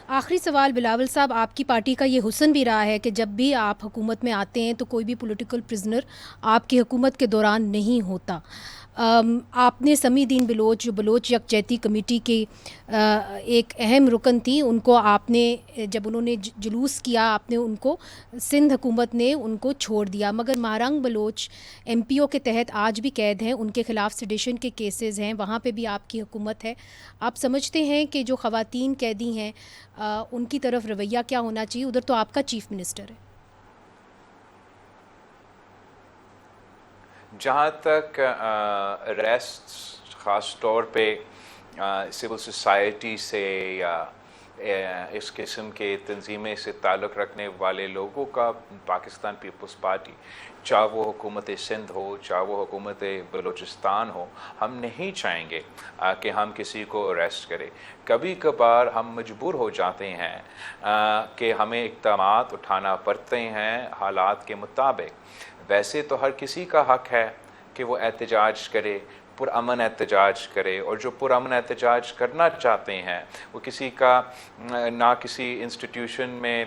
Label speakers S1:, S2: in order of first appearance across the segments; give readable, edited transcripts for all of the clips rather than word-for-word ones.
S1: آخری سوال بلاول صاحب، آپ کی پارٹی کا یہ حسن بھی رہا ہے کہ جب بھی آپ حکومت میں آتے ہیں تو کوئی بھی پولیٹیکل پرزنر آپ کی حکومت کے دوران نہیں ہوتا۔ آپ نے سمیع الدین بلوچ، جو بلوچ یکجہتی کمیٹی کی ایک اہم رکن تھی، ان کو آپ نے جب انہوں نے جلوس کیا، آپ نے ان کو، سندھ حکومت نے ان کو چھوڑ دیا، مگر مہرنگ بلوچ ایم پی او کے تحت آج بھی قید ہیں، ان کے خلاف سیڈیشن کے کیسز ہیں، وہاں پہ بھی آپ کی حکومت ہے۔ آپ سمجھتے ہیں کہ جو خواتین قیدی ہیں ان کی طرف رویہ کیا ہونا چاہیے؟ ادھر تو آپ کا چیف منسٹر ہے۔
S2: جہاں تک ریسٹ خاص طور پہ سول سوسائٹی سے یا اس قسم کے تنظیمیں سے تعلق رکھنے والے لوگوں کا، پاکستان پیپلز پارٹی، چاہے وہ حکومت سندھ ہو، چاہے وہ حکومت بلوچستان ہو، ہم نہیں چاہیں گے کہ ہم کسی کو اریسٹ کریں۔ کبھی کبھار ہم مجبور ہو جاتے ہیں کہ ہمیں اقدامات اٹھانا پڑتے ہیں حالات کے مطابق۔ ویسے تو ہر کسی کا حق ہے کہ وہ احتجاج کرے، پرامن احتجاج کرے، اور جو پرامن احتجاج کرنا چاہتے ہیں وہ کسی کا نہ کسی انسٹیٹیوشن میں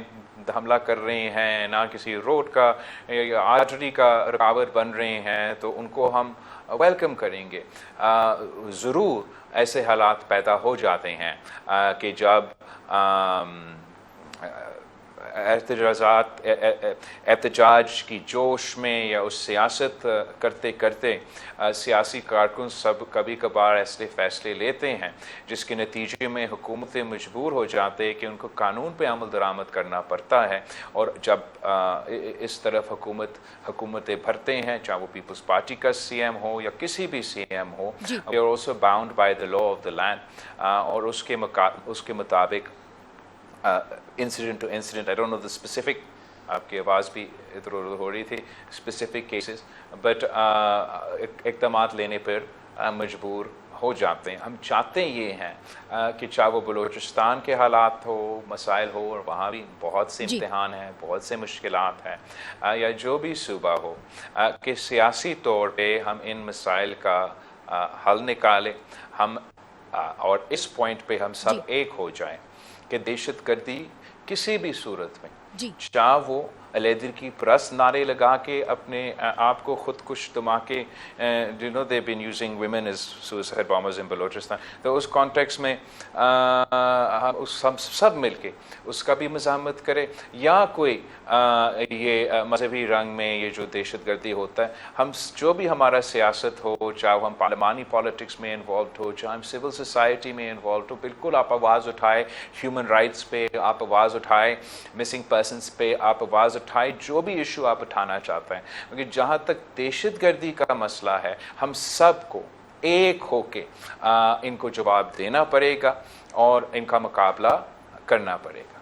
S2: حملہ کر رہے ہیں، نہ کسی روڈ کا آرٹری کا رکاوٹ بن رہے ہیں، تو ان کو ہم ویلکم کریں گے۔ ضرور ایسے حالات پیدا ہو جاتے ہیں کہ جب احتجاج کی جوش میں یا اس سیاست کرتے کرتے سیاسی کارکن سب کبھی کبھار ایسے فیصلے لیتے ہیں جس کے نتیجے میں حکومتیں مجبور ہو جاتے کہ ان کو قانون پہ عمل درآمد کرنا پڑتا ہے، اور جب اس طرف حکومتیں بھرتے ہیں، چاہے وہ پیپلز پارٹی کا سی ایم ہو یا کسی بھی سی ایم ہو، we are also bound by the law of the land، اور اس کے مطابق incident to incident, I don't know the specific، آپ کی آواز بھی ادھر ادھر ہو رہی تھی، specific cases، but اقدامات لینے پر مجبور ہو جاتے ہیں۔ ہم چاہتے یہ ہیں کہ چاہے وہ بلوچستان کے حالات ہو، مسائل ہو، اور وہاں بھی بہت سے امتحان ہیں، بہت سے مشکلات ہیں، یا جو بھی صوبہ ہو، کہ سیاسی طور پہ ہم ان مسائل کا حل نکالیں، ہم اور اس پوائنٹ پہ ہم سب ایک ہو جائیں کہ دہشت گردی کسی بھی صورت میں، چاہے وہ علیحدگی کی پرست نعرے لگا کے اپنے آپ کو خودکش دھماکے، you know they've been using women as suicide bombers in Balochistan، تو اس کانٹیکس میں ہم سب مل کے اس کا بھی مزاحمت کرے، یا کوئی یہ مذہبی رنگ میں یہ جو دہشت گردی ہوتا ہے، ہم جو بھی ہمارا سیاست ہو، چاہے ہم پارلیمانی پالیٹکس میں انوالوڈ ہو، چاہے ہم سول سوسائٹی میں انوالوڈ ہو، بالکل آپ آواز اٹھائے، ہیومن رائٹس پہ آپ آواز اٹھائے، مسنگ پرسنس پہ آپ آواز اٹھائے، جو بھی ایشو آپ اٹھانا چاہتے ہیں، کیونکہ جہاں تک دہشت گردی کا مسئلہ ہے، ہم سب کو ایک ہو کے ان کو جواب دینا پڑے گا اور ان کا مقابلہ کرنا پڑے گا۔